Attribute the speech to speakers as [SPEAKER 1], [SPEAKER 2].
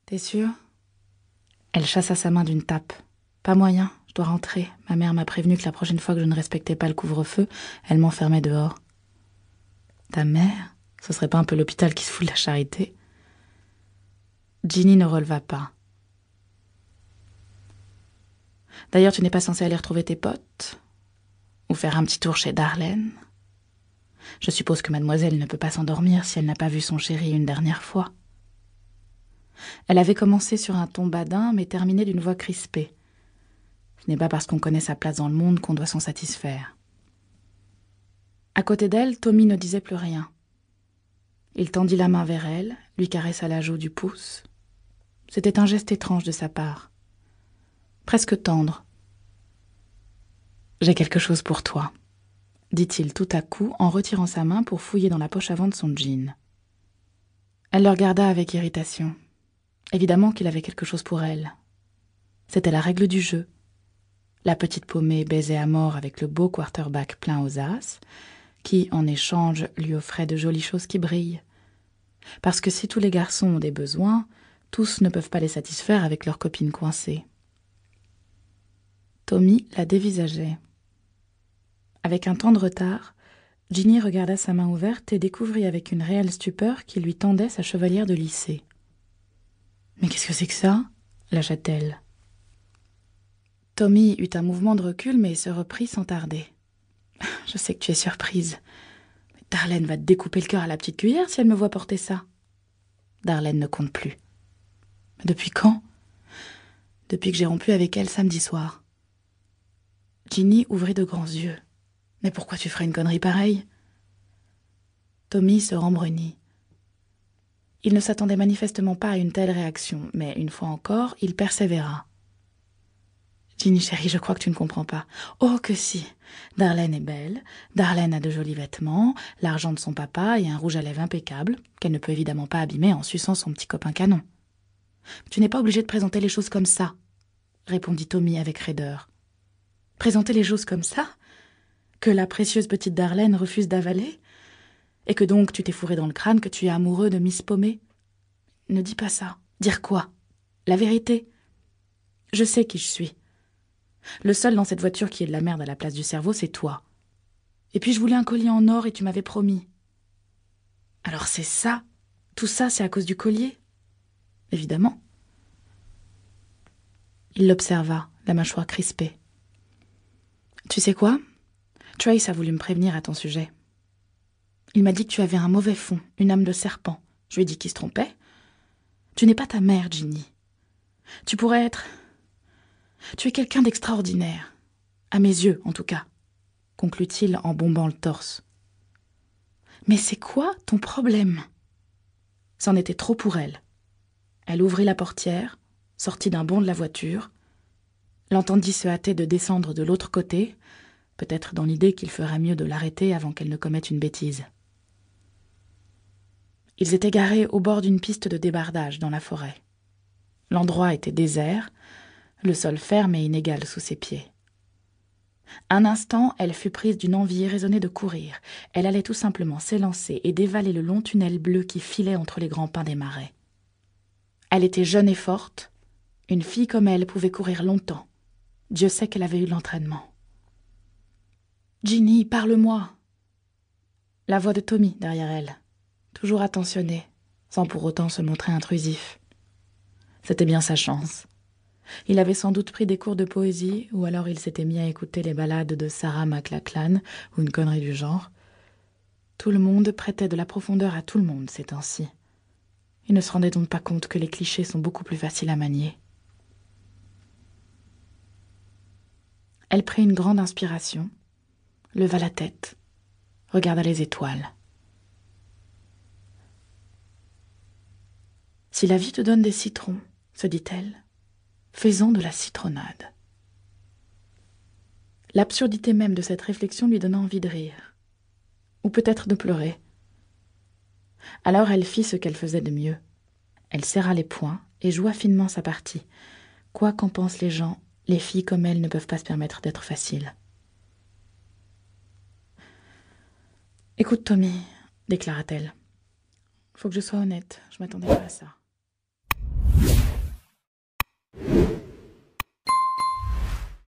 [SPEAKER 1] T'es sûre? Elle chassa sa main d'une tape. Pas moyen, je dois rentrer. Ma mère m'a prévenu que la prochaine fois que je ne respectais pas le couvre-feu, elle m'enfermait dehors. Ta mère? Ce serait pas un peu l'hôpital qui se fout de la charité? Ginny ne releva pas. D'ailleurs, tu n'es pas censée aller retrouver tes potes? Ou faire un petit tour chez Darlene? Je suppose que mademoiselle ne peut pas s'endormir si elle n'a pas vu son chéri une dernière fois. Elle avait commencé sur un ton badin, mais terminé d'une voix crispée. Ce n'est pas parce qu'on connaît sa place dans le monde qu'on doit s'en satisfaire. À côté d'elle, Tommy ne disait plus rien. Il tendit la main vers elle, lui caressa la joue du pouce. C'était un geste étrange de sa part. Presque tendre. « J'ai quelque chose pour toi », dit-il tout à coup en retirant sa main pour fouiller dans la poche avant de son jean. Elle le regarda avec irritation. Évidemment qu'il avait quelque chose pour elle. C'était la règle du jeu. La petite paumée baisait à mort avec le beau quarterback plein aux as, qui, en échange, lui offrait de jolies choses qui brillent. Parce que si tous les garçons ont des besoins, tous ne peuvent pas les satisfaire avec leurs copines coincées. Tommy la dévisageait. Avec un temps de retard, Ginny regarda sa main ouverte et découvrit avec une réelle stupeur qu'il lui tendait sa chevalière de lycée. « Mais qu'est-ce que c'est que ça ?» lâcha-t-elle. Tommy eut un mouvement de recul mais se reprit sans tarder. « Je sais que tu es surprise. Mais Darlene va te découper le cœur à la petite cuillère si elle me voit porter ça. » Darlene ne compte plus. « Mais depuis quand ?»« Depuis que j'ai rompu avec elle samedi soir. » Ginny ouvrit de grands yeux. « Mais pourquoi tu ferais une connerie pareille ?» Tommy se rembrunit. Il ne s'attendait manifestement pas à une telle réaction, mais une fois encore, il persévéra. « Ginny chérie, je crois que tu ne comprends pas. »« Oh que si. Darlene est belle, Darlene a de jolis vêtements, l'argent de son papa et un rouge à lèvres impeccable, qu'elle ne peut évidemment pas abîmer en suçant son petit copain canon. »« Tu n'es pas obligé de présenter les choses comme ça, » répondit Tommy avec raideur. « Présenter les choses comme ça ? Que la précieuse petite Darlene refuse d'avaler ? Et que donc tu t'es fourré dans le crâne que tu es amoureux de Miss Paumée ? Ne dis pas ça. Dire quoi ? La vérité. Je sais qui je suis. Le seul dans cette voiture qui est de la merde à la place du cerveau, c'est toi. Et puis je voulais un collier en or et tu m'avais promis. Alors c'est ça ? Tout ça, c'est à cause du collier ? Évidemment. Il l'observa, la mâchoire crispée. Tu sais quoi ? Trace a voulu me prévenir à ton sujet. Il m'a dit que tu avais un mauvais fond, une âme de serpent. Je lui ai dit qu'il se trompait. Tu n'es pas ta mère, Ginny. Tu pourrais être... Tu es quelqu'un d'extraordinaire. À mes yeux, en tout cas, conclut-il en bombant le torse. Mais c'est quoi ton problème ? C'en était trop pour elle. Elle ouvrit la portière, sortit d'un bond de la voiture, l'entendit se hâter de descendre de l'autre côté, peut-être dans l'idée qu'il ferait mieux de l'arrêter avant qu'elle ne commette une bêtise. Ils étaient garés au bord d'une piste de débardage dans la forêt. L'endroit était désert, le sol ferme et inégal sous ses pieds. Un instant, elle fut prise d'une envie irraisonnée de courir. Elle allait tout simplement s'élancer et dévaler le long tunnel bleu qui filait entre les grands pins des marais. Elle était jeune et forte. Une fille comme elle pouvait courir longtemps. Dieu sait qu'elle avait eu l'entraînement. « Ginny, parle-moi !» La voix de Tommy derrière elle, toujours attentionné, sans pour autant se montrer intrusif. C'était bien sa chance. Il avait sans doute pris des cours de poésie, ou alors il s'était mis à écouter les ballades de Sarah McLachlan, ou une connerie du genre. Tout le monde prêtait de la profondeur à tout le monde ces temps-ci. Il ne se rendait donc pas compte que les clichés sont beaucoup plus faciles à manier. Elle prit une grande inspiration, leva la tête, regarda les étoiles. « Si la vie te donne des citrons, se dit-elle, fais-en de la citronnade. » L'absurdité même de cette réflexion lui donna envie de rire, ou peut-être de pleurer. Alors elle fit ce qu'elle faisait de mieux. Elle serra les poings et joua finement sa partie. Quoi qu'en pensent les gens, les filles comme elle ne peuvent pas se permettre d'être faciles. « Écoute, Tommy, déclara-t-elle. Faut que je sois honnête, je m'attendais pas à ça.